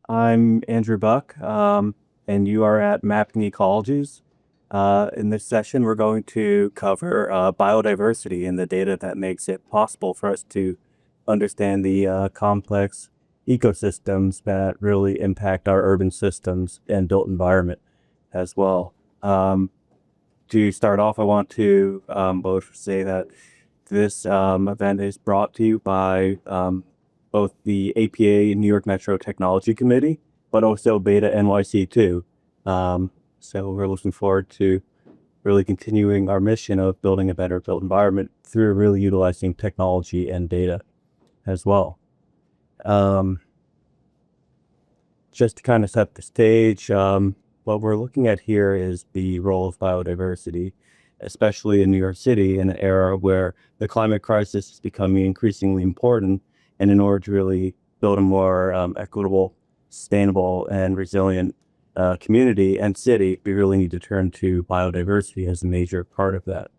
I'm Andrew Buck, and you are at Mapping Ecologies. In this session, we're going to cover biodiversity and the data that makes it possible for us to understand the complex ecosystems that really impact our urban systems and built environment as well. To start off, I want to both say that this event is brought to you by both the APA New York Metro Technology Committee, but also BetaNYC too. So we're looking forward to really continuing our mission of building a better built environment through really utilizing technology and data as well. Just to kind of set the stage, what we're looking at here is the role of biodiversity, especially in New York City, in an era where the climate crisis is becoming increasingly important. And in order to really build a more equitable, sustainable, and resilient community and city, we really need to turn to biodiversity as a major part of that.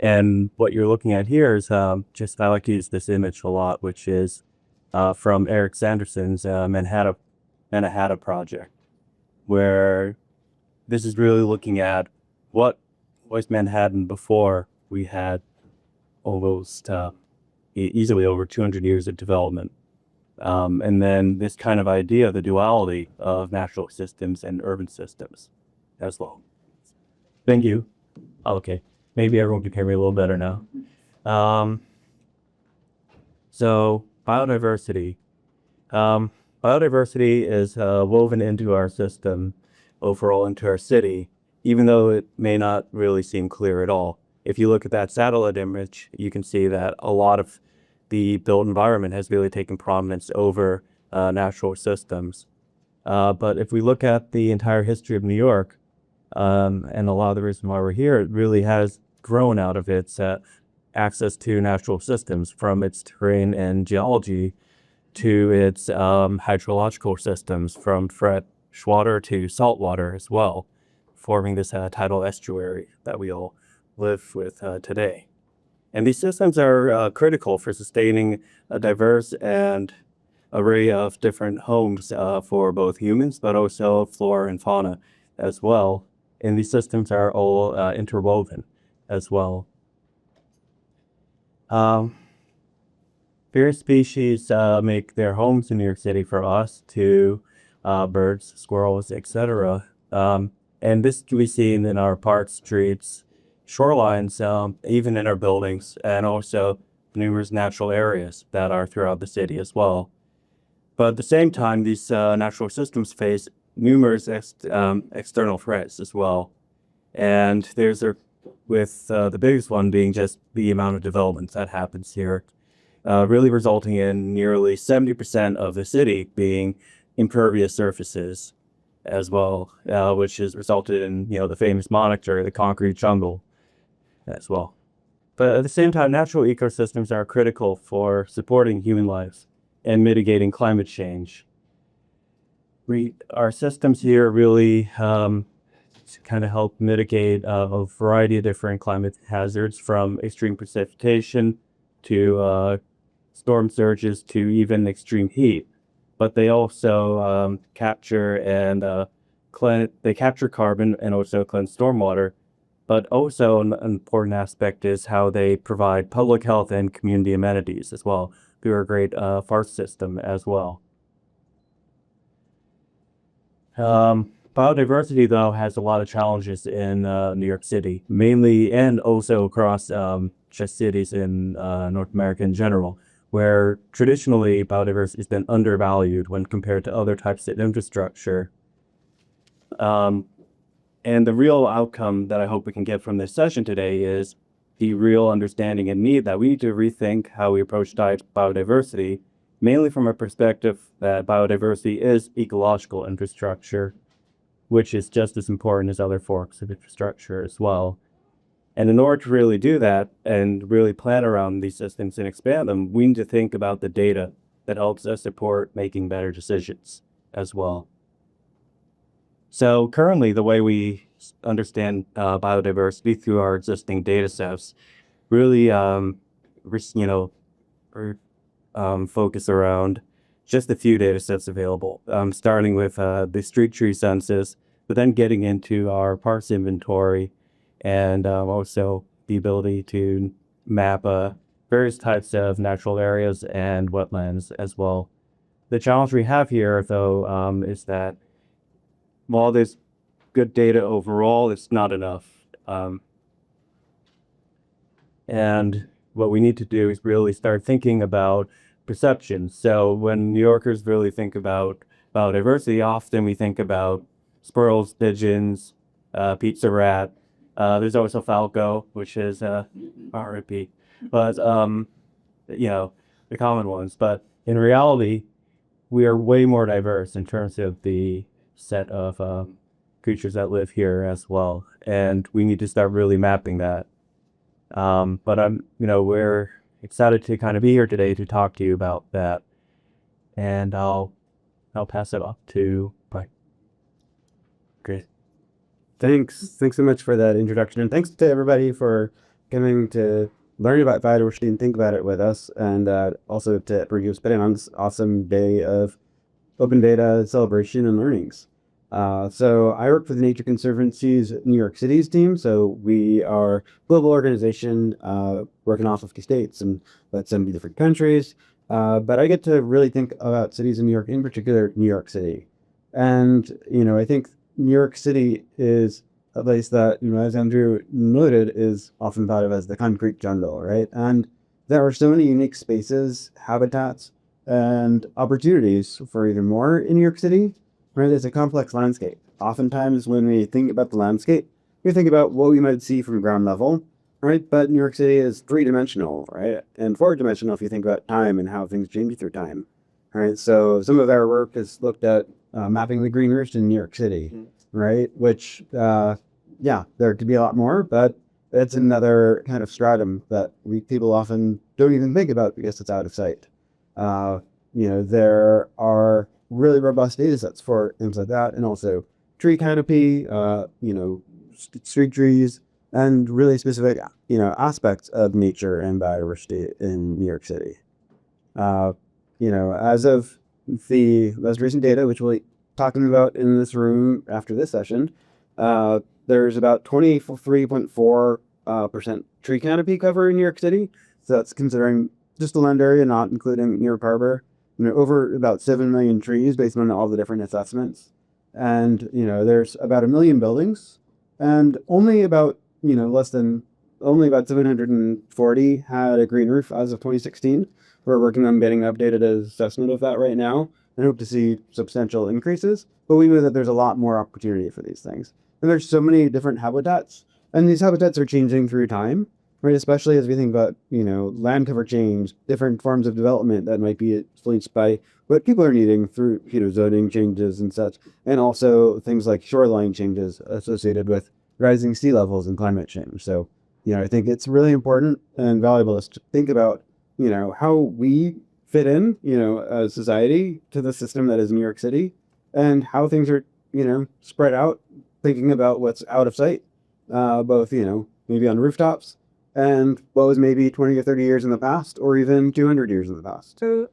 And what you're looking at here is I like to use this image a lot, which is from Eric Sanderson's Manhattan Project, where this is really looking at what was Manhattan before we had almost easily over 200 years of development. And then this kind of idea, the duality of natural systems and urban systems as well. Thank you. Okay, maybe everyone can hear me a little better now. So biodiversity. Biodiversity is woven into our system, overall into our city, even though it may not really seem clear at all. If you look at that satellite image, you can see that a lot of the built environment has really taken prominence over natural systems. But if we look at the entire history of New York, and a lot of the reason why we're here, it really has grown out of its access to natural systems, from its terrain and geology to its hydrological systems, from freshwater to saltwater as well, forming this tidal estuary that we all live with today. And these systems are critical for sustaining a diverse and array of different homes for both humans, but also flora and fauna as well. And these systems are all interwoven as well. Various species make their homes in New York City, for us, to birds, squirrels, etc. And this can be seen in our parks, streets, shorelines, even in our buildings, and also numerous natural areas that are throughout the city as well. But at the same time, these natural systems face numerous external threats as well. And there's the biggest one being just the amount of development that happens here, really resulting in nearly 70% of the city being impervious surfaces as well, which has resulted in, the famous moniker, the concrete jungle as well. But at the same time, natural ecosystems are critical for supporting human life and mitigating climate change. Our systems here really kind of help mitigate a variety of different climate hazards, from extreme precipitation to storm surges to even extreme heat. But they also capture carbon and also cleanse stormwater. But also an important aspect is how they provide public health and community amenities as well through a great forest system as well. Biodiversity, though, has a lot of challenges in New York City, mainly, and also across just cities in North America in general, where traditionally biodiversity has been undervalued when compared to other types of infrastructure. And the real outcome that I hope we can get from this session today is the real understanding and need that we need to rethink how we approach biodiversity, mainly from a perspective that biodiversity is ecological infrastructure, which is just as important as other forms of infrastructure as well. And in order to really do that and really plan around these systems and expand them, we need to think about the data that helps us support making better decisions as well. So currently, the way we understand biodiversity through our existing data sets really, focus around just a few data sets available, starting with the street tree census, but then getting into our parks inventory, and also the ability to map various types of natural areas and wetlands as well. The challenge we have here, though, is that while there's good data overall, it's not enough. And what we need to do is really start thinking about perception. So when New Yorkers really think about biodiversity, often we think about squirrels, pigeons, pizza rat. There's also falco, which is RIP. But the common ones. But in reality, we are way more diverse in terms of the set of creatures that live here as well, and we need to start really mapping that. But we're excited to kind of be here today to talk to you about that, and I'll pass it off to Mike. Great. Thanks so much for that introduction, and thanks to everybody for coming to learn about biodiversity and think about it with us, and also to Purdue spending on this awesome day of open data celebration and learnings. So I work for the Nature Conservancy's New York City's team. So we are a global organization working off of 50 states and about 70 different countries. But I get to really think about cities in New York, in particular New York City. And, I think New York City is a place that, as Andrew noted, is often thought of as the concrete jungle, right? And there are so many unique spaces, habitats, and opportunities for even more in New York City. Right, it's a complex landscape. Oftentimes when we think about the landscape, we think about what we might see from ground level, right? But New York City is three-dimensional, right? And four-dimensional if you think about time and how things change through time, right? So some of our work has looked at mapping the green roofs in New York City, right? Which, there could be a lot more, but it's another kind of stratum that people often don't even think about because it's out of sight. There are really robust data sets for things like that, and also tree canopy, street trees, and really specific, aspects of nature and biodiversity in New York City. As of the most recent data, which we'll be talking about in this room after this session, there's about 23.4% tree canopy cover in New York City. So that's considering just the land area, not including New York Harbor. Over about 7 million trees based on all the different assessments. And, there's about 1 million buildings, and only about 740 had a green roof as of 2016. We're working on getting an updated assessment of that right now and hope to see substantial increases. But we know that there's a lot more opportunity for these things. And there's so many different habitats, and these habitats are changing through time. Right, especially as we think about, land cover change, different forms of development that might be influenced by what people are needing through, zoning changes and such, and also things like shoreline changes associated with rising sea levels and climate change. So, I think it's really important and valuable to think about, how we fit in, as society to the system that is New York City, and how things are, spread out, thinking about what's out of sight, both, maybe on rooftops, and what was maybe 20 or 30 years in the past, or even 200 years in the past. So,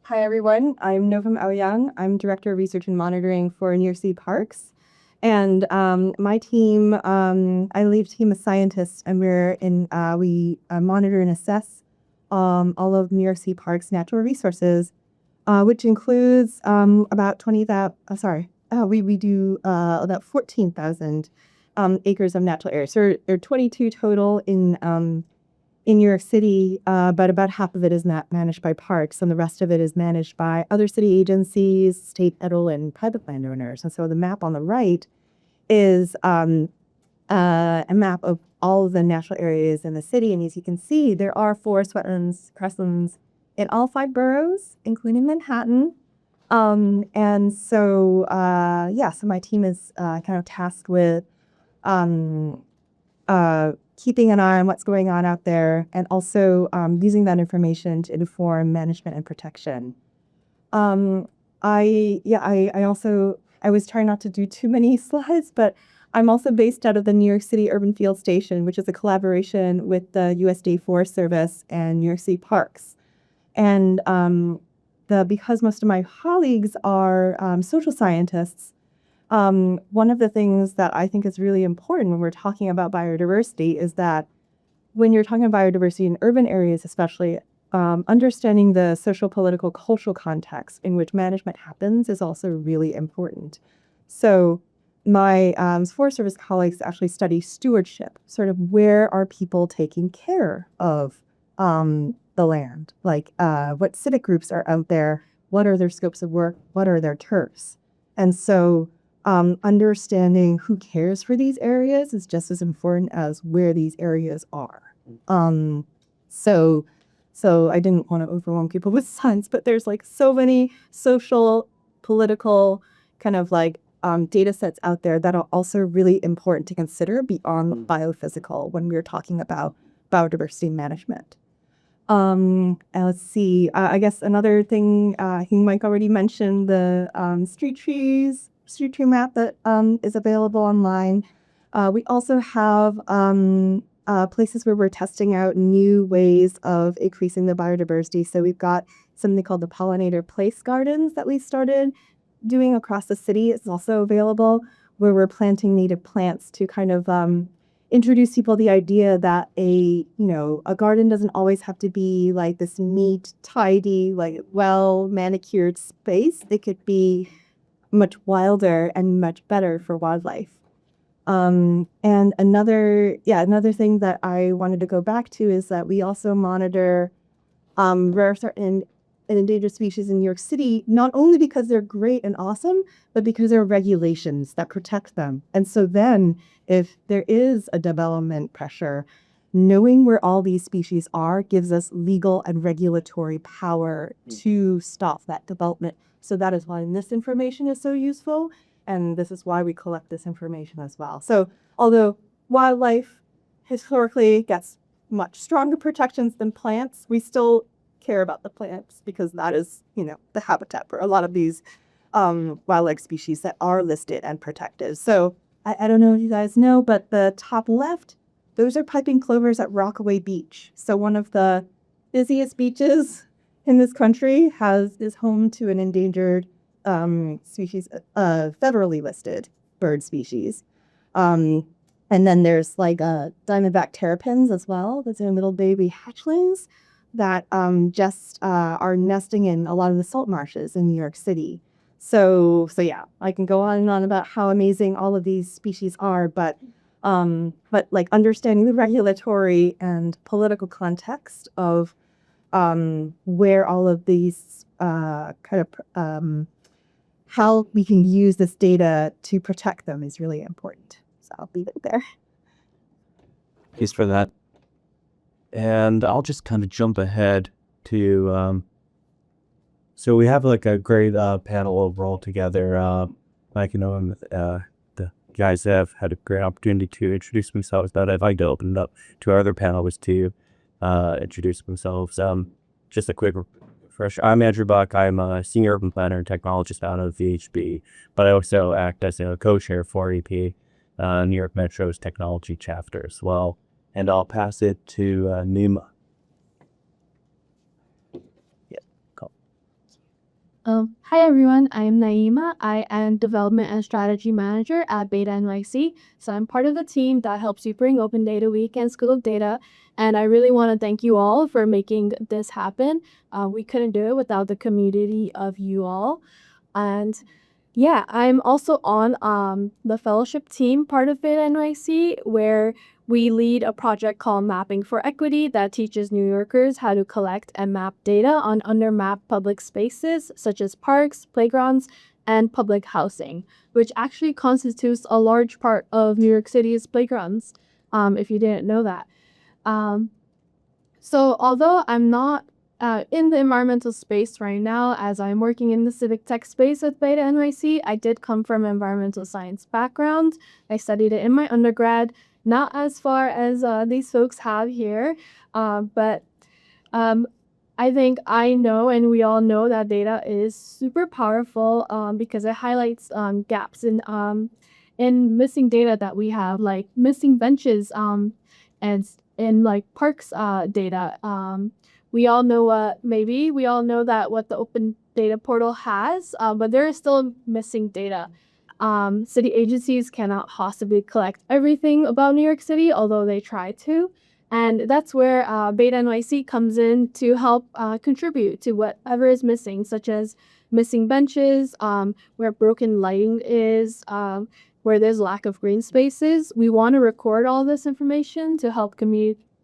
hi everyone. I'm Novem Auyeung. I'm Director of Research and Monitoring for New York City Parks. And my team, I lead a team of scientists, and we monitor and assess all of New York City Parks' natural resources, which includes about 20,000, we do about 14,000 acres of natural area. So there are 22 total in New York City, but about half of it is not managed by parks, and the rest of it is managed by other city agencies, state, federal, and private landowners. And so the map on the right is a map of all of the natural areas in the city. And as you can see, there are forest, wetlands, crestlands in all 5 boroughs, including Manhattan. And so, so my team is kind of tasked with keeping an eye on what's going on out there, and also using that information to inform management and protection. I was trying not to do too many slides, but I'm also based out of the New York City Urban Field Station, which is a collaboration with the USDA Forest Service and New York City Parks. And because most of my colleagues are social scientists, one of the things that I think is really important when we're talking about biodiversity is that when you're talking about biodiversity in urban areas, especially, understanding the social, political, cultural context in which management happens is also really important. So my Forest Service colleagues actually study stewardship, sort of where are people taking care of the land? Like what civic groups are out there? What are their scopes of work? What are their turfs? And so understanding who cares for these areas is just as important as where these areas are. So I didn't want to overwhelm people with science, but there's like so many social, political kind of like data sets out there that are also really important to consider beyond biophysical when we're talking about biodiversity management. And let's see, I guess another thing, I think Mike already mentioned the street tree map that is available online. We also have places where we're testing out new ways of increasing the biodiversity. So we've got something called the pollinator place gardens that we started doing across the city. It's also available, where we're planting native plants to kind of introduce people the idea that a garden doesn't always have to be like this neat, tidy, like well manicured space. It could be much wilder and much better for wildlife. And another thing that I wanted to go back to is that we also monitor rare and endangered species in New York City, not only because they're great and awesome, but because there are regulations that protect them. And so then if there is a development pressure, knowing where all these species are gives us legal and regulatory power to stop that development. So that is why this information is so useful. And this is why we collect this information as well. So although wildlife historically gets much stronger protections than plants, we still care about the plants because that is, the habitat for a lot of these wildlife species that are listed and protected. So I don't know if you guys know, but the top left, those are piping clovers at Rockaway Beach. So one of the busiest beaches in this country is home to an endangered species, federally listed bird species. And then there's like diamondback terrapins as well. Those are little baby hatchlings that just are nesting in a lot of the salt marshes in New York City. So yeah, I can go on and on about how amazing all of these species are, but like understanding the regulatory and political context of where all of these how we can use this data to protect them is really important. So I'll leave it there. Thanks for that. And I'll just kind of jump ahead to, so we have like a great panel overall together. Mike and Noem, the guys have had a great opportunity to introduce themselves, but I'd like to open it up to our other panelists to introduce themselves. Just a quick refresher. I'm Andrew Buck. I'm a senior urban planner and technologist out of VHB, but I also act as a co-chair for EP, New York Metro's technology chapter as well. And I'll pass it to Naeema. Hi everyone, I'm Naeema. I am Development and Strategy Manager at BetaNYC. So I'm part of the team that helps you bring Open Data Week and School of Data. And I really want to thank you all for making this happen. We couldn't do it without the community of you all. And yeah, I'm also on the fellowship team part of BetaNYC, where we lead a project called Mapping for Equity that teaches New Yorkers how to collect and map data on undermapped public spaces such as parks, playgrounds, and public housing, which actually constitutes a large part of New York City's playgrounds, if you didn't know that. So although I'm not in the environmental space right now, as I'm working in the civic tech space at BetaNYC, I did come from an environmental science background. I studied it in my undergrad, not as far as these folks have here, but I think I know and we all know that data is super powerful because it highlights gaps in missing data that we have, like missing benches and in like parks data, we all know what the open data portal has, but there is still missing data. City agencies cannot possibly collect everything about New York City, although they try to. And that's where BetaNYC comes in to help contribute to whatever is missing, such as missing benches, where broken lighting is, where there's lack of green spaces. We want to record all this information to help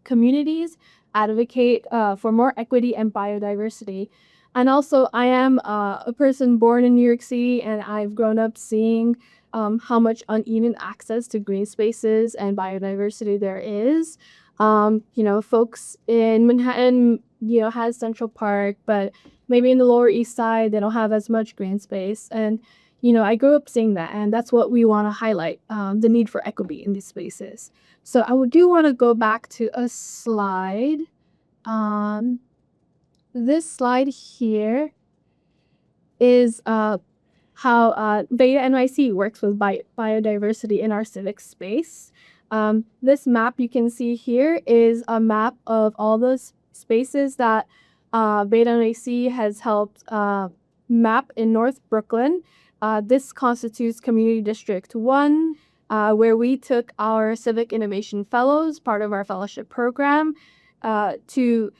communities advocate for more equity and biodiversity. And also, I am a person born in New York City, and I've grown up seeing how much uneven access to green spaces and biodiversity there is. Folks in Manhattan, has Central Park, but maybe in the Lower East Side, they don't have as much green space. And, I grew up seeing that, and that's what we want to highlight, the need for equity in these spaces. So I do want to go back to a slide. This slide here is how BetaNYC works with biodiversity in our civic space. This map you can see here is a map of all those spaces that BetaNYC has helped map in North Brooklyn. This constitutes Community District 1, where we took our Civic Innovation Fellows, part of our fellowship program, to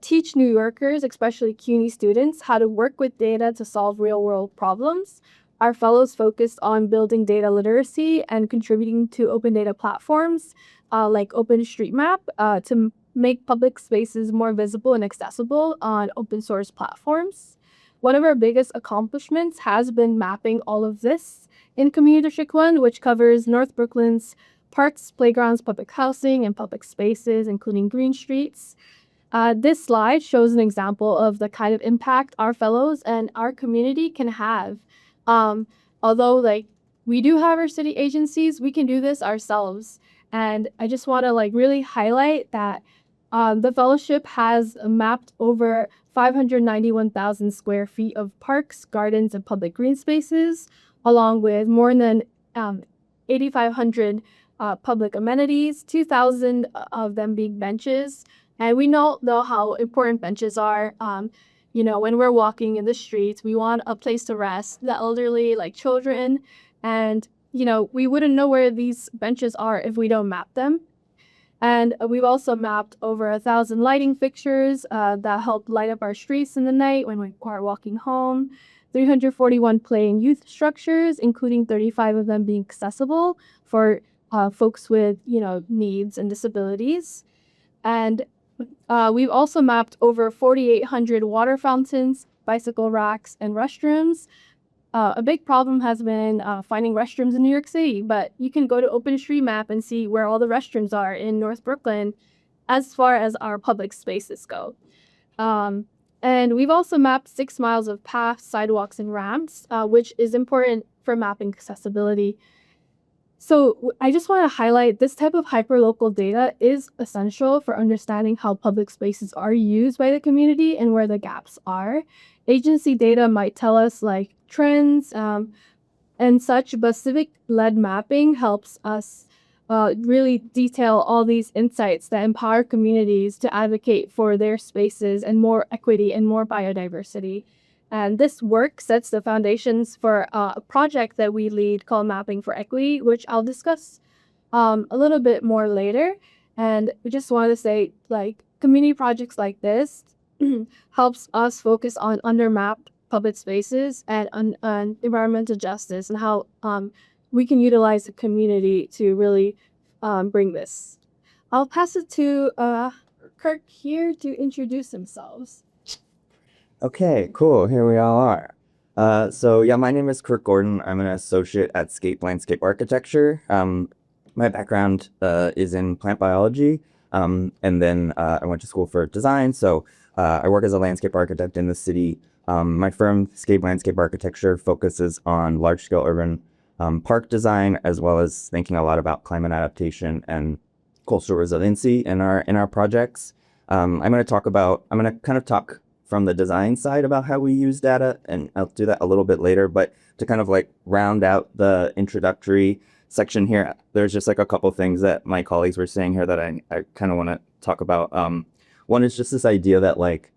teach New Yorkers, especially CUNY students, how to work with data to solve real-world problems. Our fellows focused on building data literacy and contributing to open data platforms like OpenStreetMap to make public spaces more visible and accessible on open source platforms. One of our biggest accomplishments has been mapping all of this in Community District 1, which covers North Brooklyn's parks, playgrounds, public housing, and public spaces, including green streets. This slide shows an example of the kind of impact our fellows and our community can have. Although we do have our city agencies, we can do this ourselves. And I just want to really highlight that the fellowship has mapped over 591,000 square feet of parks, gardens, and public green spaces, along with more than 8,500 public amenities, 2,000 of them being benches. And we know how important benches are. When we're walking in the streets, we want a place to rest, the elderly, like children. And, we wouldn't know where these benches are if we don't map them. And we've also mapped over 1,000 lighting fixtures that help light up our streets in the night when we are walking home. 341 play and youth structures, including 35 of them being accessible for folks with, needs and disabilities. And we've also mapped over 4,800 water fountains, bicycle racks, and restrooms. A big problem has been finding restrooms in New York City, but you can go to OpenStreetMap and see where all the restrooms are in North Brooklyn as far as our public spaces go. And we've also mapped 6 miles of paths, sidewalks, and ramps, which is important for mapping accessibility. So I just want to highlight this type of hyperlocal data is essential for understanding how public spaces are used by the community and where the gaps are. Agency data might tell us trends and such, but civic-led mapping helps us really detail all these insights that empower communities to advocate for their spaces and more equity and more biodiversity. And this work sets the foundations for a project that we lead called Mapping for Equity, which I'll discuss a little bit more later. And we just wanted to say, community projects like this helps us focus on undermapped public spaces and on environmental justice and how we can utilize the community to really bring this. I'll pass it to Kirk here to introduce themselves. Okay, cool. Here we all are. My name is Kirk Gordon. I'm an associate at SCAPE Landscape Architecture. My background is in plant biology, and then I went to school for design. So I work as a landscape architect in the city. My firm, SCAPE Landscape Architecture, focuses on large-scale urban park design, as well as thinking a lot about climate adaptation and coastal resiliency in our projects. I'm going to kind of talk from the design side about how we use data, and I'll do that a little bit later, but to kind of round out the introductory section here, there's just a couple things that my colleagues were saying here that I kind of want to talk about. One is just this idea that like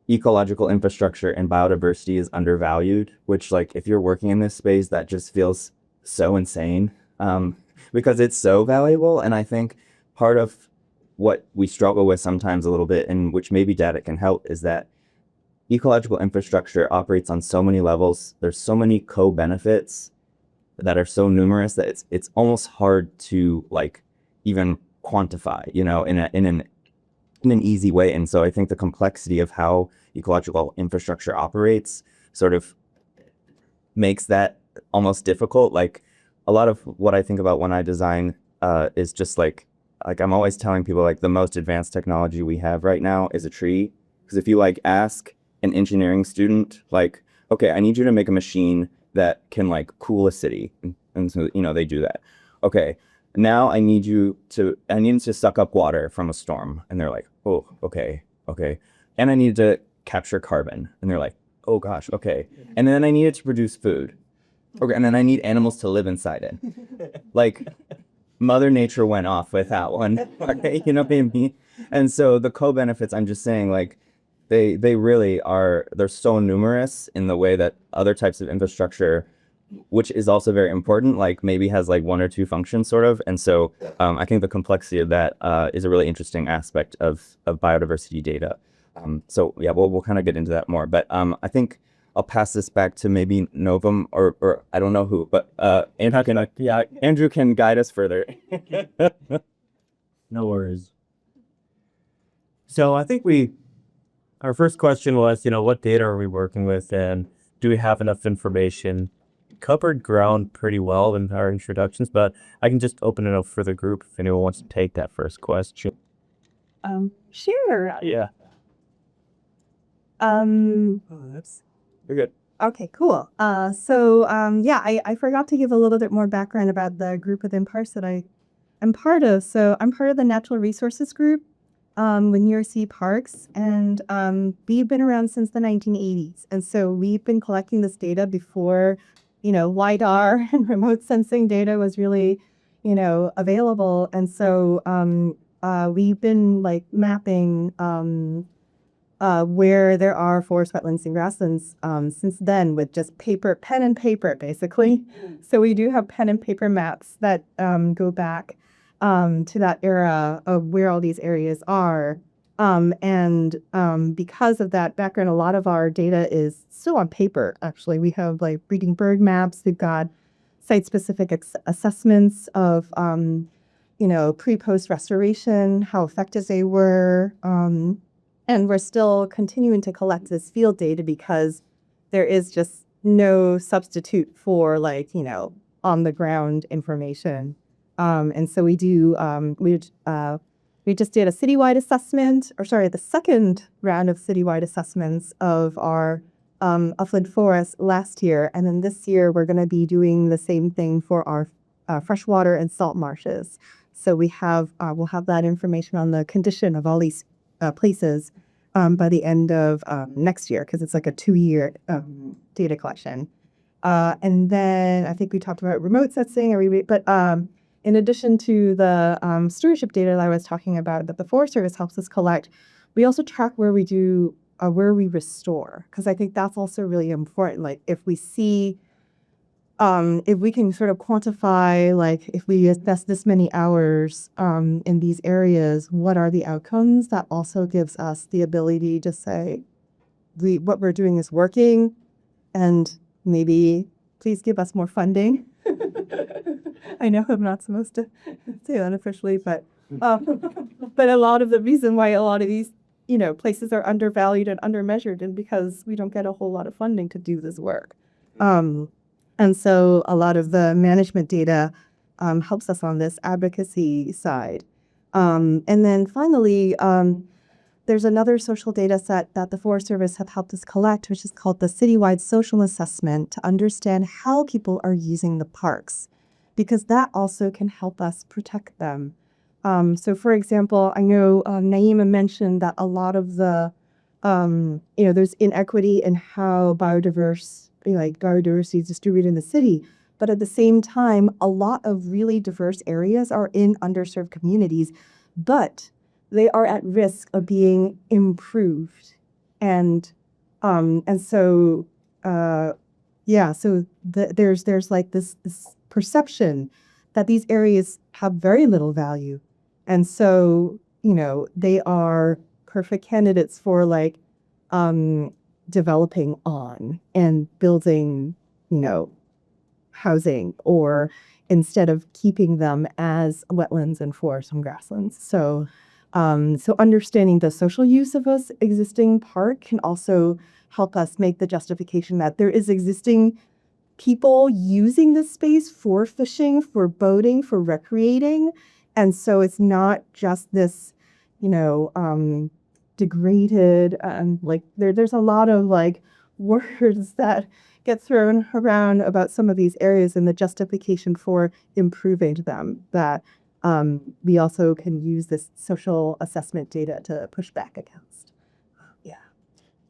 ecological infrastructure and biodiversity is undervalued, which like if you're working in this space, that just feels so insane because it's so valuable. And I think part of what we struggle with sometimes a little bit, and which maybe data can help, is that ecological infrastructure operates on so many levels. There's so many co-benefits that are so numerous that it's almost hard to like even quantify, you know, in an easy way. And so I think the complexity of how ecological infrastructure operates sort of makes that almost difficult. Like a lot of what I think about when I design is just like I'm always telling people like the most advanced technology we have right now is a tree. Because if you like ask an engineering student, like, okay, I need you to make a machine that can like cool a city. And so, you know, they do that. Okay, now I need to suck up water from a storm. And they're like, oh, okay. And I need to capture carbon. And they're like, oh gosh, okay. And then I need it to produce food. Okay, and then I need animals to live inside it. Like Mother Nature went off with that one. Okay, you know what I mean? And so the co-benefits, I'm just saying, like, they really are, they're so numerous in the way that other types of infrastructure, which is also very important, like maybe has like one or two functions sort of. And so I think the complexity of that is a really interesting aspect of biodiversity data. So yeah, we'll kind of get into that more. But I think I'll pass this back to maybe Novem or I don't know who, but Andrew can guide us further. No worries. So I think our first question was, what data are we working with and do we have enough information? Covered ground pretty well in our introductions, but I can just open it up for the group if anyone wants to take that first question. Sure. Yeah. You're good. Okay, cool. I forgot to give a little bit more background about the group within Parks that I'm part of. So I'm part of the Natural Resources Group with NYC Parks, and we've been around since the 1980s. And so we've been collecting this data before, LiDAR and remote sensing data was really, available. And so we've been like mapping where there are forest, wetlands, and grasslands since then with just pen and paper, basically. So we do have pen and paper maps that go back to that era of where all these areas are. Because of that background, a lot of our data is still on paper, actually. We have like breeding bird maps. We've got site-specific assessments of, pre-post restoration, how effective they were. And we're still continuing to collect this field data because there is just no substitute for on the ground information. And so we do, we just did a citywide assessment, the second round of citywide assessments of our upland forest last year. And then this year we're going to be doing the same thing for our freshwater and salt marshes. So we'll have that information on the condition of all these places by the end of next year, because it's like a 2-year data collection. And then I think we talked about remote sensing, in addition to the stewardship data that I was talking about that the Forest Service helps us collect, we also track where we restore, because I think that's also really important. Like if we see, if we can sort of quantify, like if we invest this many hours in these areas, what are the outcomes? That also gives us the ability to say what we're doing is working, and maybe please give us more funding. I know I'm not supposed to say that officially, but a lot of the reason why a lot of these places are undervalued and undermeasured is because we don't get a whole lot of funding to do this work. And so a lot of the management data helps us on this advocacy side. And then finally, there's another social data set that the Forest Service have helped us collect, which is called the Citywide Social Assessment, to understand how people are using the parks, because that also can help us protect them. So for example, I know Naeema mentioned that a lot of the, there's inequity in how biodiversity is distributed in the city. But at the same time, a lot of really diverse areas are in underserved communities, but they are at risk of being improved. And so there's like this perception that these areas have very little value. And so, they are perfect candidates for like developing on and building, housing, or instead of keeping them as wetlands and forests and grasslands. So understanding the social use of this existing park can also help us make the justification that there is existing people using this space for fishing, for boating, for recreating. And so it's not just this, degraded, like there's a lot of like words that get thrown around about some of these areas and the justification for improving them, that we also can use this social assessment data to push back against.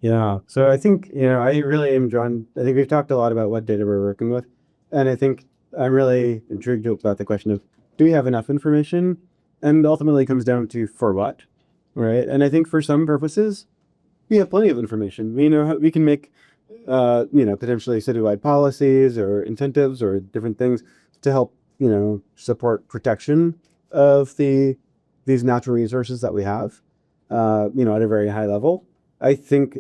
Yeah. So I think, I really am drawn. I think we've talked a lot about what data we're working with. And I think I'm really intrigued about the question of, do we have enough information? And ultimately it comes down to for what, right? And I think for some purposes, we have plenty of information. We know how we can make, potentially citywide policies or incentives or different things to help, support protection of these natural resources that we have, at a very high level. I think,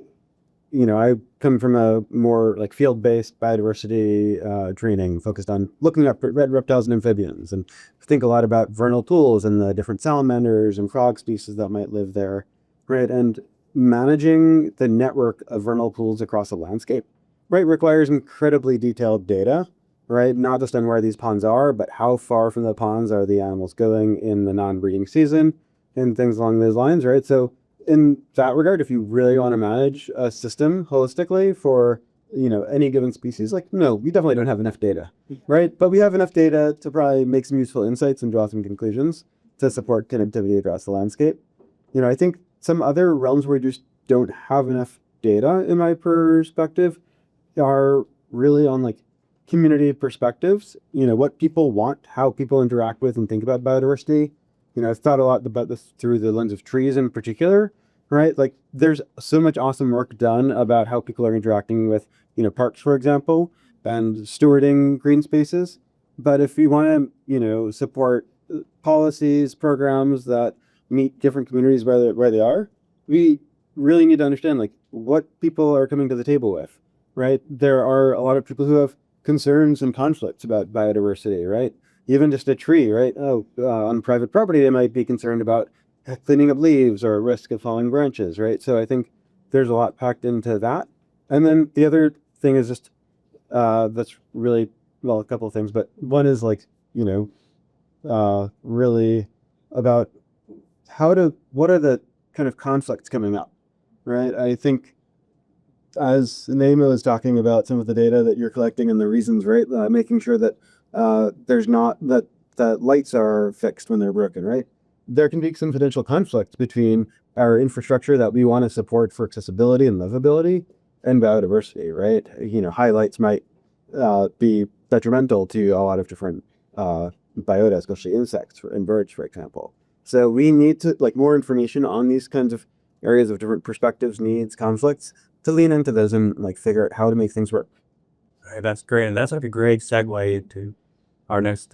I come from a more like field-based biodiversity training focused on looking up red reptiles and amphibians, and think a lot about vernal pools and the different salamanders and frog species that might live there, right? And managing the network of vernal pools across a landscape, right, requires incredibly detailed data, right? Not just on where these ponds are, but how far from the ponds are the animals going in the non-breeding season and things along those lines, right? So in that regard, if you really want to manage a system holistically for, any given species, like, no, we definitely don't have enough data, right? But we have enough data to probably make some useful insights and draw some conclusions to support connectivity across the landscape. I think some other realms where we just don't have enough data, in my perspective, are really on like community perspectives, what people want, how people interact with and think about biodiversity. I've thought a lot about this through the lens of trees in particular, right? Like there's so much awesome work done about how people are interacting with, parks, for example, and stewarding green spaces. But if we want to, support policies, programs that meet different communities where they are, we really need to understand like what people are coming to the table with, right? There are a lot of people who have concerns and conflicts about biodiversity, right? Even just a tree, right? On private property, they might be concerned about cleaning up leaves or risk of falling branches, right? So I think there's a lot packed into that. And then the other thing is just, that's really, well, a couple of things, but one is like, really about what are the kind of conflicts coming up, right? I think as Naeema was talking about some of the data that you're collecting and the reasons, right? Making sure that there's not that lights are fixed when they're broken, right? There can be some potential conflict between our infrastructure that we want to support for accessibility and livability and biodiversity, right? High lights might be detrimental to a lot of different biota, especially insects and birds, for example. So we need to like more information on these kinds of areas of different perspectives, needs, conflicts, to lean into those and like figure out how to make things work. All right, that's great. And that's like a great segue into our next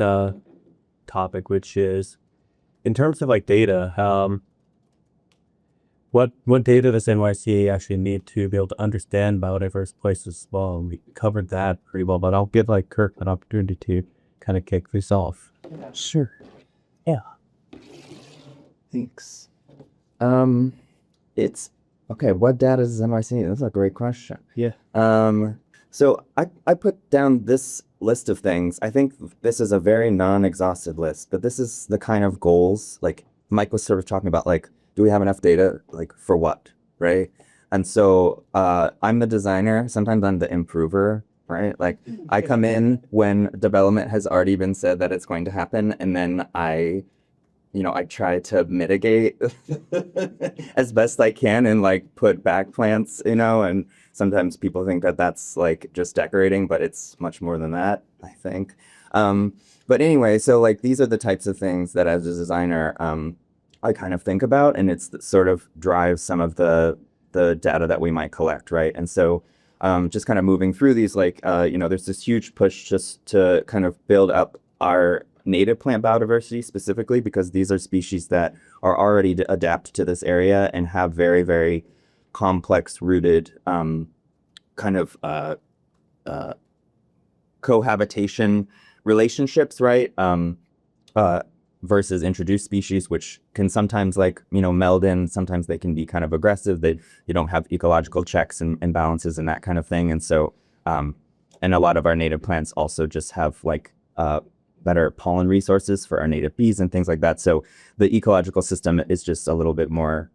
topic, which is in terms of like data, what data does NYC actually need to be able to understand biodiverse places well? We covered that pretty well, but I'll give like Kirk an opportunity to kind of kick this off. Sure. Yeah. Thanks. It's okay. What data does NYC need? That's a great question. Yeah. So I put down this list of things. I think this is a very non-exhaustive list, but this is the kind of goals, like Mike was sort of talking about, like, do we have enough data, like, for what, right? And so I'm the designer. Sometimes I'm the improver, right? Like, I come in when development has already been said that it's going to happen, and then I try to mitigate as best I can and like put back plants, and sometimes people think that that's like just decorating, but it's much more than that, I think. But anyway, so like these are the types of things that as a designer, I kind of think about, and it's that sort of drives some of the data that we might collect, right? And so just kind of moving through these, like, there's this huge push just to kind of build up our native plant biodiversity specifically, because these are species that are already adapted to this area and have very, very complex rooted kind of cohabitation relationships, right? Versus introduced species, which can sometimes meld in. Sometimes they can be kind of aggressive. You don't have ecological checks and balances and that kind of thing. And so, and a lot of our native plants also just have better pollen resources for our native bees and things like that. So the ecological system is just a little bit more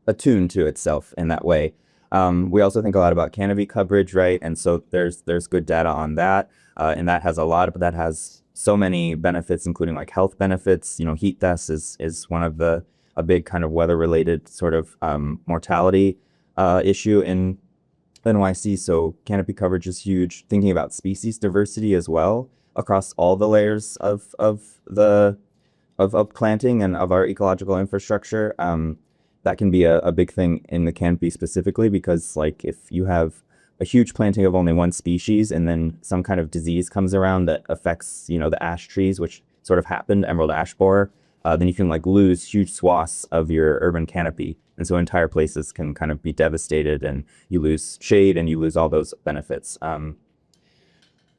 attuned to itself in that way. We also think a lot about canopy coverage, right? And so there's good data on that, and that has so many benefits, including like health benefits. Heat deaths is one of a big kind of weather related sort of mortality issue in NYC. So canopy coverage is huge. Thinking about species diversity as well across all the layers of planting and of our ecological infrastructure. That can be a big thing in the canopy specifically, because like if you have a huge planting of only one species and then some kind of disease comes around that affects, the ash trees, which sort of happened, emerald ash borer, then you can like lose huge swaths of your urban canopy. And so entire places can kind of be devastated, and you lose shade and you lose all those benefits.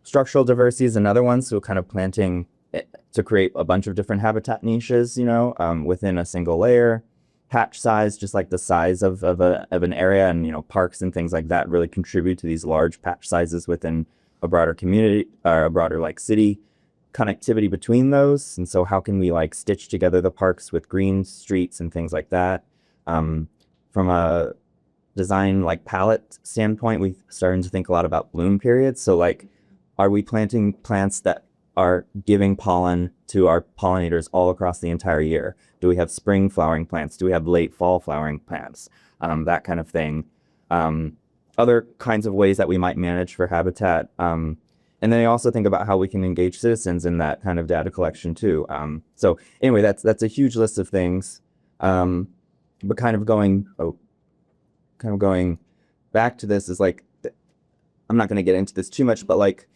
Structural diversity is another one. So kind of planting to create a bunch of different habitat niches, within a single layer. Patch size, just like the size of an area, and parks and things like that really contribute to these large patch sizes within a broader community or a broader like city. Connectivity between those, and so how can we like stitch together the parks with green streets and things like that. From a design like palette standpoint, we starting to think a lot about bloom periods. So like, are we planting plants that are giving pollen to our pollinators all across the entire year? Do we have spring flowering plants? Do we have late fall flowering plants? That kind of thing. Other kinds of ways that we might manage for habitat. And then I also think about how we can engage citizens in that kind of data collection too. So anyway, that's a huge list of things. But kind of going back to this is like, I'm not going to get into this too much, but like,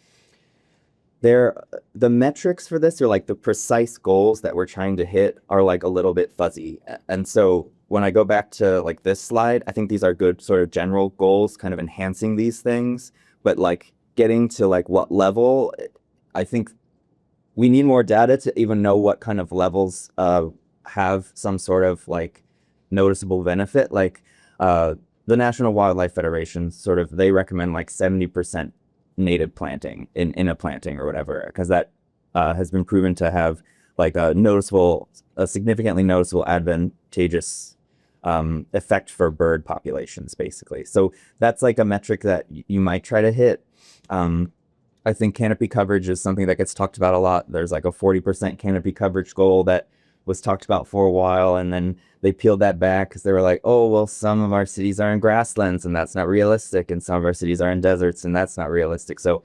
the metrics for this, or like the precise goals that we're trying to hit, are like a little bit fuzzy. And so when I go back to like this slide, I think these are good sort of general goals, kind of enhancing these things, but like getting to like what level, I think we need more data to even know what kind of levels have some sort of like noticeable benefit. Like the National Wildlife Federation they recommend like 70% native planting in a planting or whatever, because that has been proven to have like a significantly noticeable advantageous effect for bird populations, basically. So that's like a metric that you might try to hit. I think canopy coverage is something that gets talked about a lot. There's like a 40% canopy coverage goal that was talked about for a while, and then they peeled that back because they were like, oh, well, some of our cities are in grasslands and that's not realistic, and some of our cities are in deserts and that's not realistic. So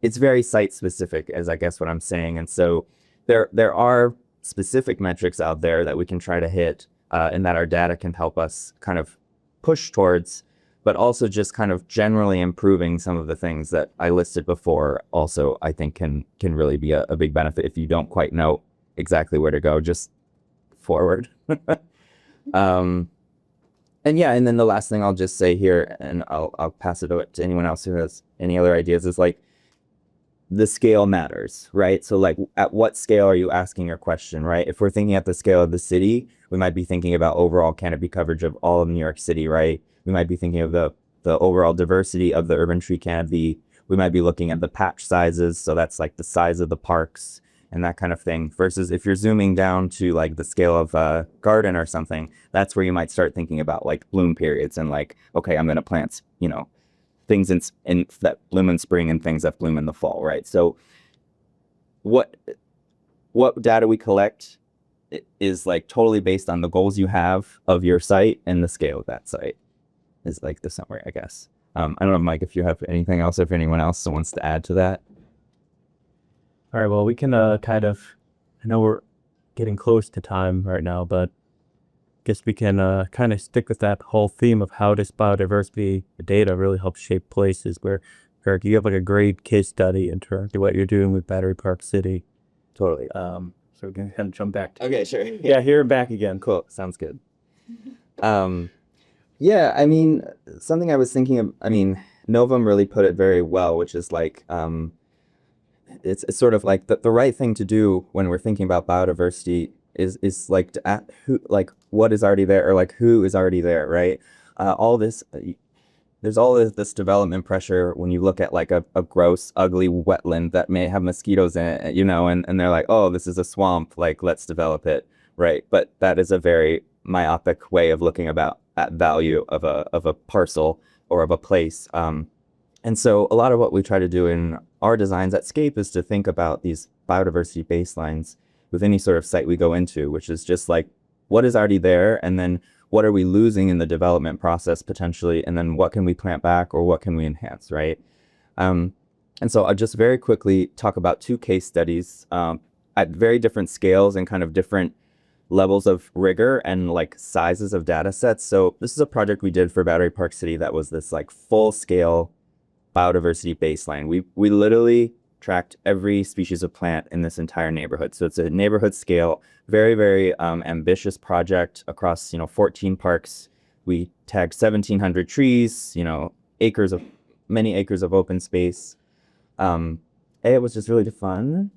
it's very site specific, as I guess what I'm saying. And so there are specific metrics out there that we can try to hit, and that our data can help us kind of push towards, but also just kind of generally improving some of the things that I listed before. Also, I think can really be a big benefit if you don't quite know exactly where to go, just forward. And then the last thing I'll just say here, and I'll pass it to anyone else who has any other ideas, is like, the scale matters, right? So like, at what scale are you asking your question, right? If we're thinking at the scale of the city, we might be thinking about overall canopy coverage of all of New York City, right? We might be thinking of the overall diversity of the urban tree canopy. We might be looking at the patch sizes, so that's like the size of the parks and that kind of thing. Versus if you're zooming down to like the scale of a garden or something, that's where you might start thinking about like bloom periods and like, okay, I'm going to plant, things in that bloom in spring and things that bloom in the fall, right? So what data we collect is like totally based on the goals you have of your site and the scale of that site, is like the summary, I guess. I don't know, Mike, if you have anything else, if anyone else wants to add to that. All right, well, we can I know we're getting close to time right now, but guess we can kind of stick with that whole theme of how does biodiversity data really help shape places. Where, Kirk, you have like a great case study in terms of what you're doing with Battery Park City. Totally. So we're gonna kind of jump back to Okay, sure. yeah, here and back again. Cool. Sounds good. Yeah, I mean, something I was thinking of, I mean, Novem really put it very well, which is like, it's sort of like the right thing to do when we're thinking about biodiversity is like to ask who, like what is already there, or like who is already there, right? All this, there's all this development pressure when you look at like a gross, ugly wetland that may have mosquitoes in it, you know, and they're like, oh, this is a swamp, like let's develop it, right? But that is a very myopic way of looking about at value of a parcel or of a place. And so a lot of what we try to do in our designs at SCAPE is to think about these biodiversity baselines with any sort of site we go into, which is just like what is already there, and then what are we losing in the development process potentially, and then what can we plant back or what can we enhance, right? And so I'll just very quickly talk about two case studies at very different scales and kind of different levels of rigor and like sizes of data sets. So this is a project we did for Battery Park City that was this like full scale biodiversity baseline. We literally tracked every species of plant in this entire neighborhood. So it's a neighborhood scale, very, very ambitious project across, 14 parks. We tagged 1,700 trees, many acres of open space. It was just really fun.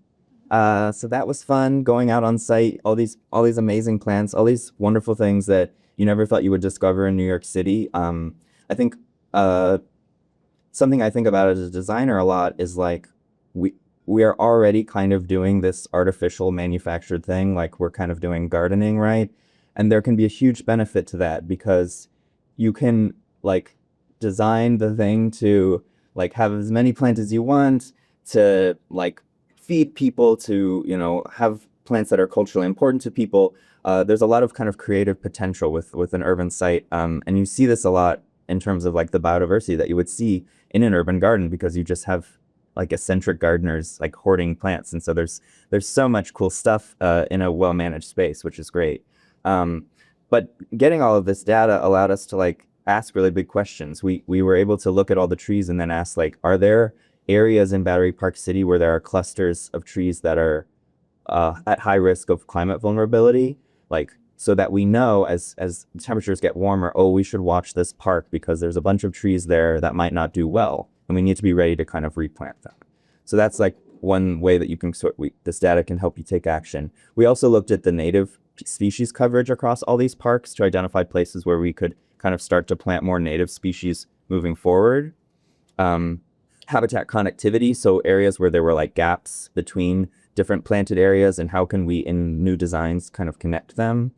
So that was fun, going out on site, all these amazing plants, all these wonderful things that you never thought you would discover in New York City. I think something I think about as a designer a lot is like we are already kind of doing this artificial manufactured thing, like we're kind of doing gardening, right? And there can be a huge benefit to that because you can like design the thing to like have as many plants as you want, to like feed people, to have plants that are culturally important to people. There's a lot of kind of creative potential with an urban site, and you see this a lot in terms of like the biodiversity that you would see in an urban garden, because you just have like eccentric gardeners like hoarding plants, and so there's so much cool stuff in a well-managed space, which is great. But getting all of this data allowed us to like ask really big questions. We were able to look at all the trees and then ask like, are there areas in Battery Park City where there are clusters of trees that are at high risk of climate vulnerability, like so that we know as temperatures get warmer, oh, we should watch this park because there's a bunch of trees there that might not do well, and we need to be ready to kind of replant them. So that's like one way that you can this data can help you take action. We also looked at the native species coverage across all these parks to identify places where we could kind of start to plant more native species moving forward. Habitat connectivity, so areas where there were like gaps between different planted areas, and how can we in new designs kind of connect them.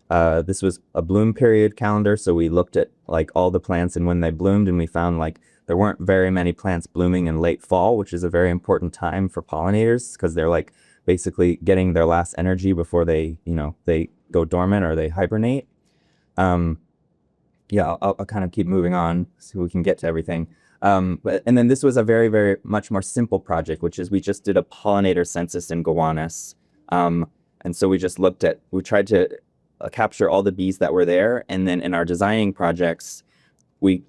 This was a bloom period calendar, so we looked at like all the plants and when they bloomed, and we found like there weren't very many plants blooming in late fall, which is a very important time for pollinators because they're like basically getting their last energy before they go dormant or they hibernate. Yeah, I'll kind of keep moving on so we can get to everything. And then this was a very, very much more simple project, which is we just did a pollinator census in Gowanus. And so we tried to capture all the bees that were there. And then in our designing projects, we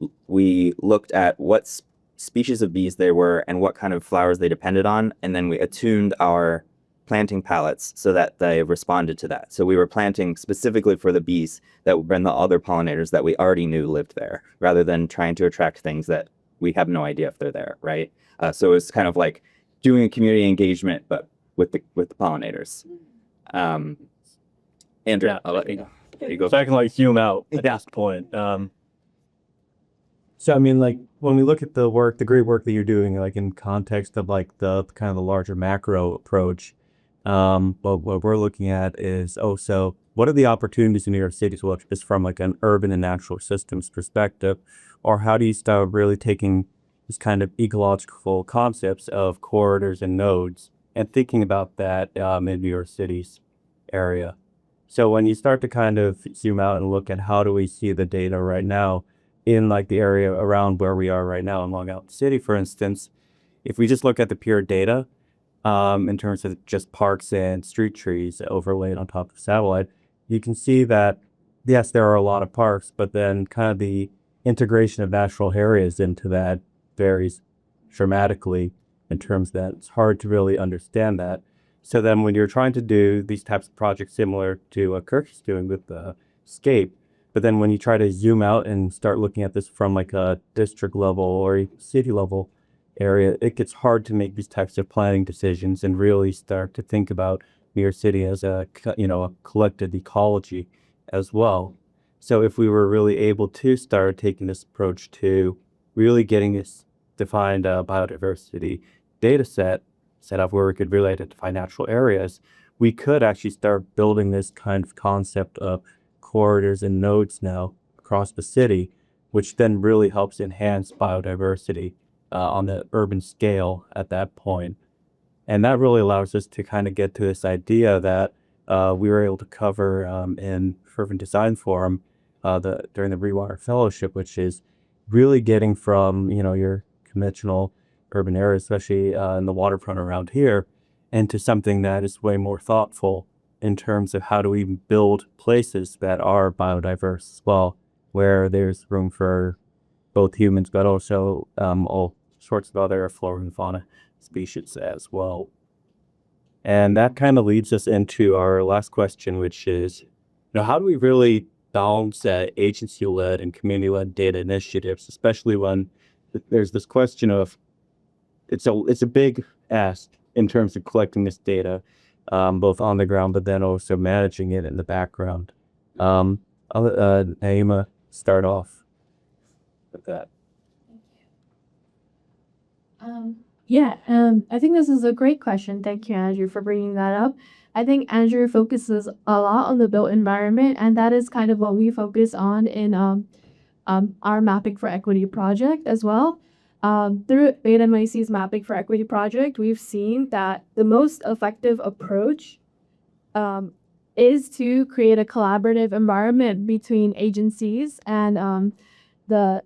looked at what species of bees they were and what kind of flowers they depended on. And then we attuned our planting palettes so that they responded to that. So we were planting specifically for the bees that would bring the other pollinators that we already knew lived there, rather than trying to attract things that we have no idea if they're there, right? So it's kind of like doing a community engagement, but with the pollinators. Andrew, I'll let you go. There you go. So I can like zoom out at this point. So I mean, like when we look at the great work that you're doing, like in context of like the kind of the larger macro approach, what we're looking at is, so what are the opportunities in New York City, so just from like an urban and natural systems perspective, or how do you start really taking this kind of ecological concepts of corridors and nodes and thinking about that in New York City's area? So when you start to kind of zoom out and look at how do we see the data right now in like the area around where we are right now in Long Island City, for instance, if we just look at the pure data, in terms of just parks and street trees overlaid on top of satellite, you can see that, yes, there are a lot of parks, but then kind of the integration of natural areas into that varies dramatically in terms that it's hard to really understand that. So then when you're trying to do these types of projects similar to what Kirk is doing with the SCAPE, but then when you try to zoom out and start looking at this from like a district level or a city level area, it gets hard to make these types of planning decisions and really start to think about New York City as a collected ecology as well. So if we were really able to start taking this approach to really getting this defined biodiversity data set up where we could really identify natural areas, we could actually start building this kind of concept of corridors and nodes now across the city, which then really helps enhance biodiversity on the urban scale at that point. And that really allows us to kind of get to this idea that we were able to cover in Fervent Design Forum during the Rewire Fellowship, which is really getting from, your conventional urban areas, especially in the waterfront around here, into something that is way more thoughtful in terms of how do we build places that are biodiverse as well, where there's room for both humans, but also all sorts of other flora and fauna species as well. And that kind of leads us into our last question, which is, how do we really balance agency-led and community-led data initiatives, especially when there's this question of it's a big ask in terms of collecting this data, both on the ground, but then also managing it in the background. I'll let Naeema start off with that. I think this is a great question. Thank you, Andrew, for bringing that up. I think Andrew focuses a lot on the built environment, and that is kind of what we focus on in our Mapping for Equity project as well. Through BetaNYC's Mapping for Equity project, we've seen that the most effective approach is to create a collaborative environment between agencies and the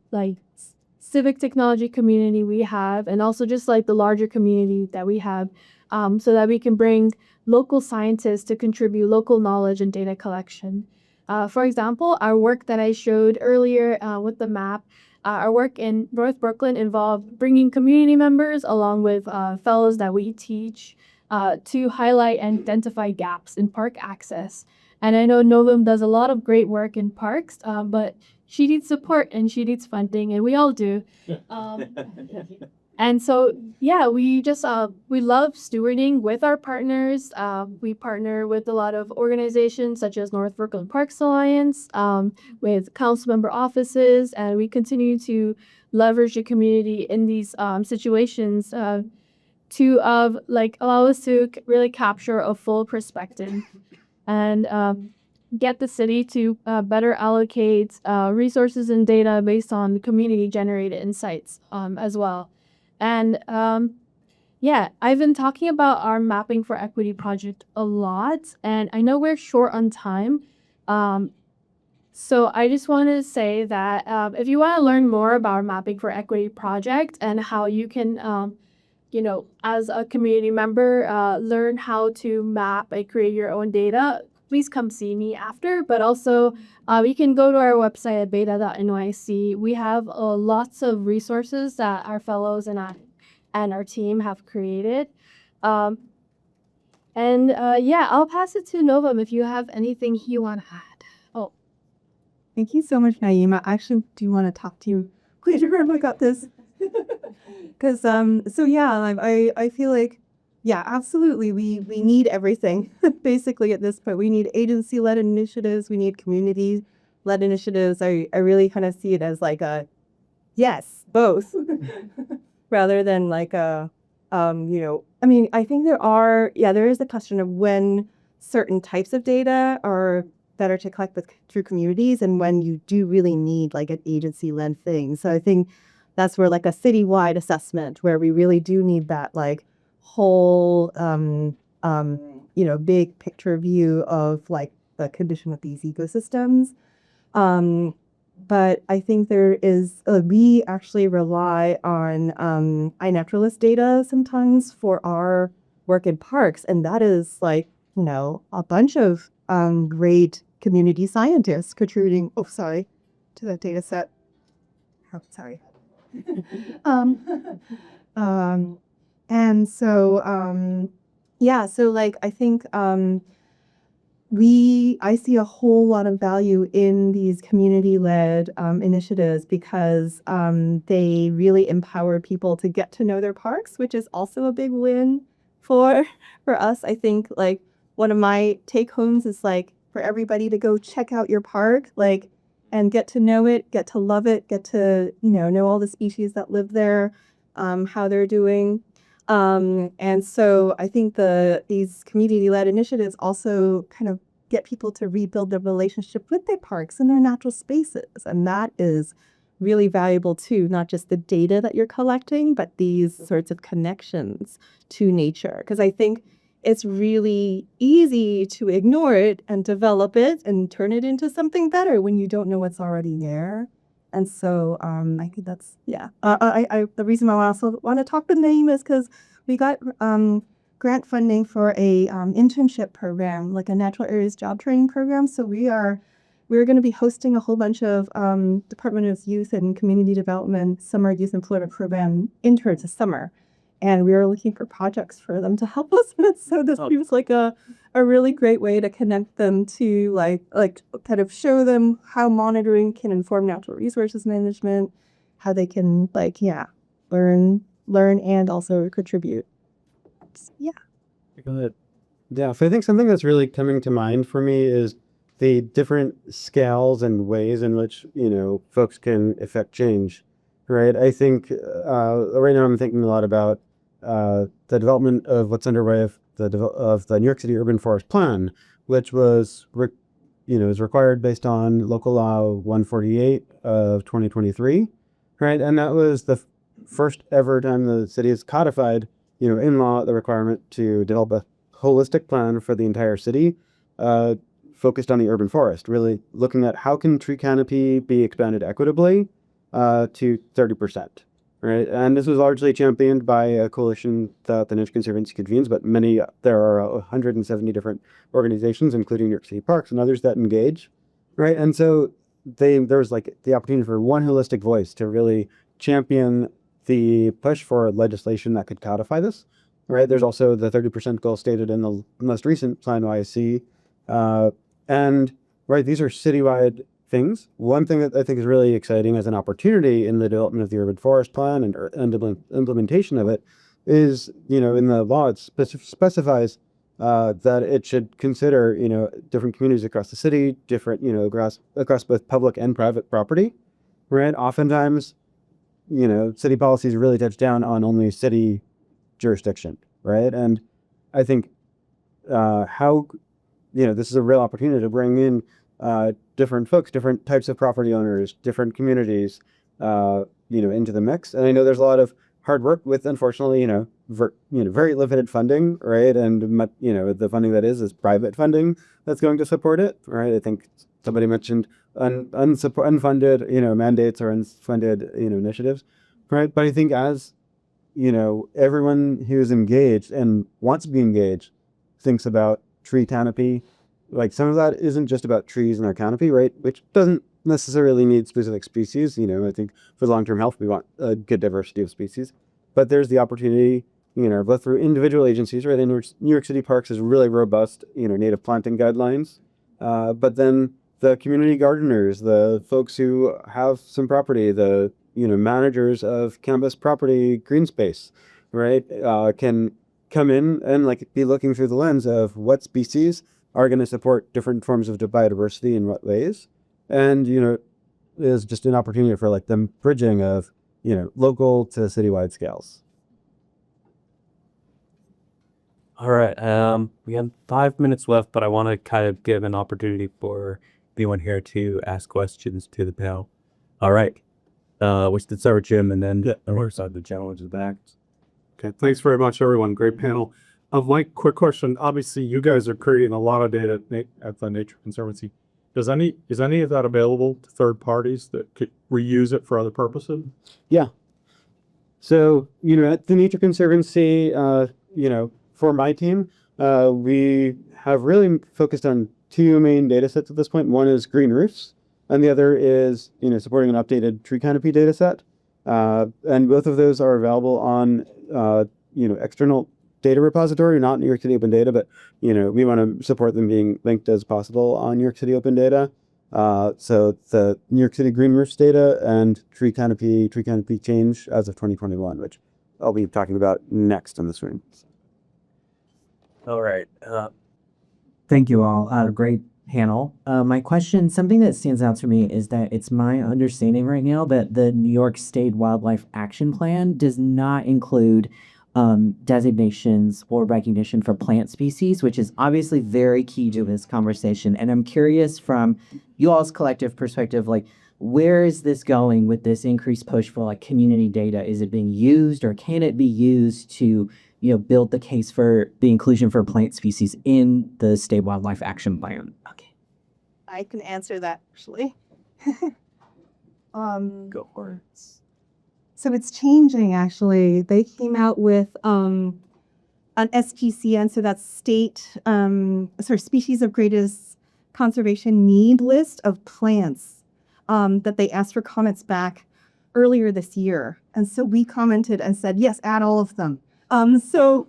civic technology community we have, and also just the larger community that we have, so that we can bring local scientists to contribute local knowledge and data collection. For example, our work that I showed earlier with the map, our work in North Brooklyn involved bringing community members along with fellows that we teach to highlight and identify gaps in park access. And I know Novem does a lot of great work in parks, but she needs support and she needs funding, and we all do. And so, we just, we love stewarding with our partners. We partner with a lot of organizations such as North Brooklyn Parks Alliance, with council member offices, and we continue to leverage the community in these situations to allow us to really capture a full perspective and get the city to better allocate resources and data based on community-generated insights as well. And I've been talking about our Mapping for Equity project a lot, and I know we're short on time. So I just want to say that if you want to learn more about our Mapping for Equity project and how you can, as a community member, learn how to map and create your own data, please come see me after. But also, you can go to our website at beta.nyc. We have lots of resources that our fellows and our team have created. I'll pass it to Novem if you have anything you want to add. Oh, Thank you so much, Naeema. I actually do want to talk to you later about this. Because, I feel like, absolutely. We need everything, basically, at this point. We need agency-led initiatives. We need community-led initiatives. I really kind of see it as yes, both, rather than I think there is a question of when certain types of data are better to collect through communities and when you do really need an agency-led thing. So I think that's where a citywide assessment where we really do need that whole big picture view of the condition of these ecosystems. But I think there is we actually rely on iNaturalist data sometimes for our work in parks, and that is like, you know, a bunch of great community scientists contributing, to the data set. Oh, sorry. And so, yeah, so like, I think I see a whole lot of value in these community-led initiatives because they really empower people to get to know their parks, which is also a big win for us. I think like one of my take homes is like for everybody to go check out your park, like, and get to know it, get to love it, get to, you know all the species that live there, how they're doing. And so I think these community-led initiatives also kind of get people to rebuild their relationship with their parks and their natural spaces. And that is really valuable too, not just the data that you're collecting, but these sorts of connections to nature. Because I think it's really easy to ignore it and develop it and turn it into something better when you don't know what's already there. And so I think that's, yeah. The reason I also want to talk with Naeema is because we got grant funding for a internship program, like a natural areas job training program. So we're going to be hosting a whole bunch of Department of Youth and Community Development summer youth employment program interns this summer. And we are looking for projects for them to help us with. So this seems like a really great way to connect them to like kind of show them how monitoring can inform natural resources management, how they can learn and also contribute. Yeah. Go ahead. Yeah, so I think something that's really coming to mind for me is the different scales and ways in which, folks can affect change, right? I think right now I'm thinking a lot about the development of what's underway of the New York City Urban Forest Plan, which was, is required based on Local Law 148 of 2023, right? And that was the first ever time the city has codified, in law, the requirement to develop a holistic plan for the entire city, focused on the urban forest, really looking at how can tree canopy be expanded equitably to 30%. Right, and this was largely championed by a coalition that the NYC Conservancy convenes, but there are 170 different organizations, including New York City Parks and others that engage, right? And so there was like the opportunity for one holistic voice to really champion the push for legislation that could codify this, right? There's also the 30% goal stated in the most recent plan YC, and right, these are citywide things. One thing that I think is really exciting as an opportunity in the development of the urban forest plan and implementation of it is, in the law, it specifies that it should consider, different communities across the city, different, across both public and private property, right? Oftentimes, city policies really touch down on only city jurisdiction, right? And I think this is a real opportunity to bring in different folks, different types of property owners, different communities, into the mix. And I know there's a lot of hard work with, unfortunately, very limited funding, right? And the funding that is private funding that's going to support it, right? I think somebody mentioned unfunded, mandates or unfunded, initiatives, right? But I think as everyone who's engaged and wants to be engaged thinks about tree canopy. Like some of that isn't just about trees and their canopy, right? Which doesn't necessarily need specific species. I think for long-term health, we want a good diversity of species. But there's the opportunity, both through individual agencies, right? In New York City Parks has really robust, native planting guidelines. But then the community gardeners, the folks who have some property, the, managers of campus property, green space, right? Can come in and be looking through the lens of what species are going to support different forms of biodiversity in what ways. And, is just an opportunity for the bridging of, local to citywide scales. All right. We have 5 minutes left, but I want to kind of give an opportunity for anyone here to ask questions to the panel. All right. We should start with Jim and then the challenges back. Okay, thanks very much, everyone. Great panel. Mike, quick question. Obviously, you guys are creating a lot of data at the Nature Conservancy. Is any of that available to third parties that could reuse it for other purposes? Yeah. So, at the Nature Conservancy, for my team, we have really focused on two main data sets at this point. One is green roofs, and the other is supporting an updated tree canopy data set. And both of those are available on external data repository, not New York City Open Data, but we want to support them being linked as possible on New York City Open Data. So the New York City green roofs data and tree canopy change as of 2021, which I'll be talking about next on the screen. All right. Thank you all. Great panel. My question, something that stands out to me is that it's my understanding right now that the New York State Wildlife Action Plan does not include designations or recognition for plant species, which is obviously very key to this conversation. And I'm curious from you all's collective perspective, like, where is this going with this increased push for like community data? Is it being used, or can it be used to build the case for the inclusion for plant species in the State Wildlife Action Plan? Okay. I can answer that actually. Go for it. So it's changing actually. They came out with an SPCN, so that's species of greatest conservation need list of plants that they asked for comments back earlier this year. And so we commented and said, yes, add all of them. So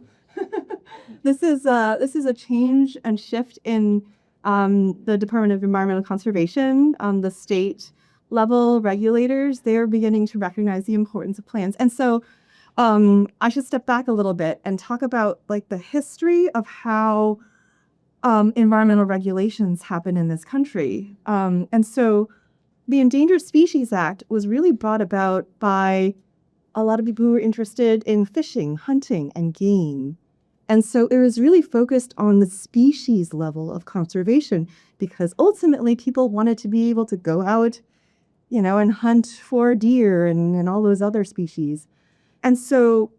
this is a change and shift in the Department of Environmental Conservation, the state level regulators. They're beginning to recognize the importance of plants. And so I should step back a little bit and talk about like the history of how environmental regulations happen in this country. And so the Endangered Species Act was really brought about by a lot of people who were interested in fishing, hunting, and game. And so it was really focused on the species level of conservation, because ultimately people wanted to be able to go out, and hunt for deer and all those other species. And so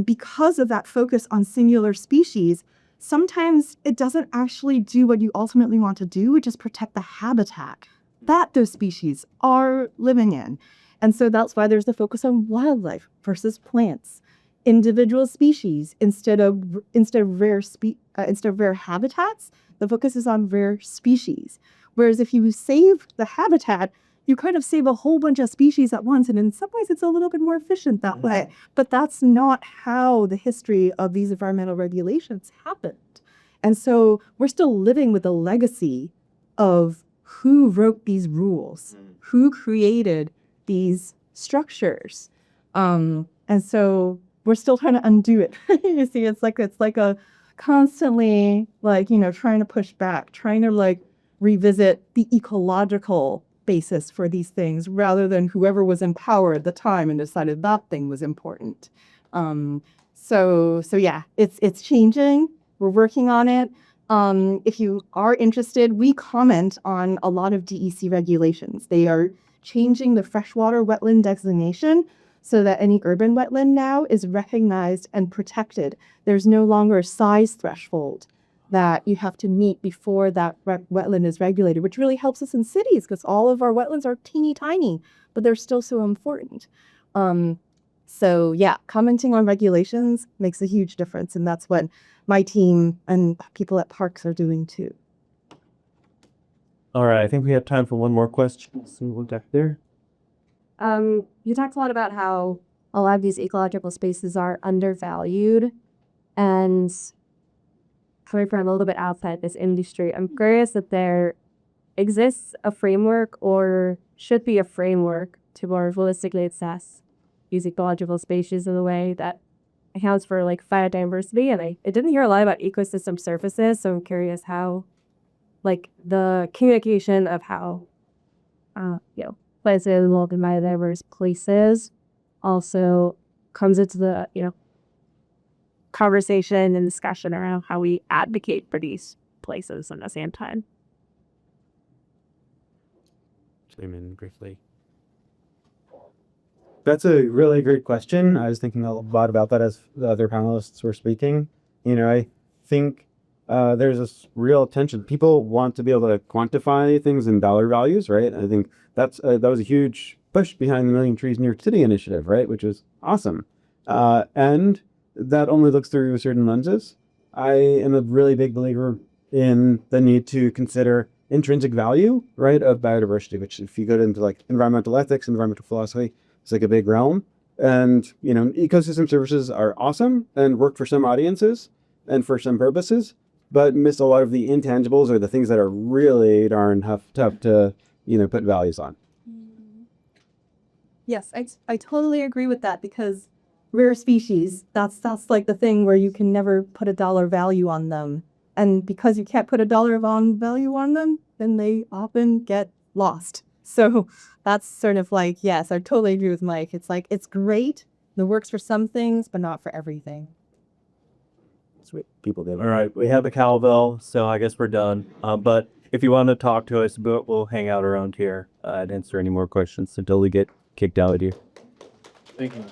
because of that focus on singular species, sometimes it doesn't actually do what you ultimately want to do, which is protect the habitat that those species are living in. And so that's why there's the focus on wildlife versus plants, individual species instead of rare habitats. The focus is on rare species. Whereas if you save the habitat, you kind of save a whole bunch of species at once. And in some ways, it's a little bit more efficient that way. But that's not how the history of these environmental regulations happened. And so we're still living with a legacy of who wrote these rules, who created these structures. And so we're still trying to undo it. You see, it's like a constantly trying to push back, trying to revisit the ecological basis for these things rather than whoever was in power at the time and decided that thing was important. So yeah, it's changing. We're working on it. If you are interested, we comment on a lot of DEC regulations. They are changing the freshwater wetland designation so that any urban wetland now is recognized and protected. There's no longer a size threshold that you have to meet before that wetland is regulated, which really helps us in cities because all of our wetlands are teeny tiny, but they're still so important. So yeah, commenting on regulations makes a huge difference, and that's what my team and people at parks are doing too. All right, I think we have time for one more question. So we'll back there. You talked a lot about how a lot of these ecological spaces are undervalued, and coming from a little bit outside this industry, I'm curious if there exists a framework or should be a framework to more holistically assess these ecological spaces in a way that accounts for biodiversity. And I didn't hear a lot about ecosystem services, so I'm curious how the communication of how places involved in biodiverse places also comes into the conversation and discussion around how we advocate for these places in the same time. Chime in briefly. That's a really great question. I was thinking a lot about that as the other panelists were speaking. I think there's this real tension. People want to be able to quantify things in dollar values, right? I think that was a huge push behind the Million Trees New York City initiative, right? Which was awesome. And that only looks through certain lenses. I am a really big believer in the need to consider intrinsic value, right, of biodiversity, which if you go into like environmental ethics, environmental philosophy, it's like a big realm. And, ecosystem services are awesome and work for some audiences and for some purposes, but miss a lot of the intangibles or the things that are really darn tough to, put values on. Yes, I totally agree with that because rare species, that's like the thing where you can never put a dollar value on them. And because you can't put a dollar value on them, then they often get lost. So that's sort of like, yes, I totally agree with Mike. It's like, it's great. It works for some things, but not for everything. Sweet. People do. All right, we have the cowbell, so I guess we're done. But if you want to talk to us, we'll hang out around here and answer any more questions until we get kicked out of here. Thank you.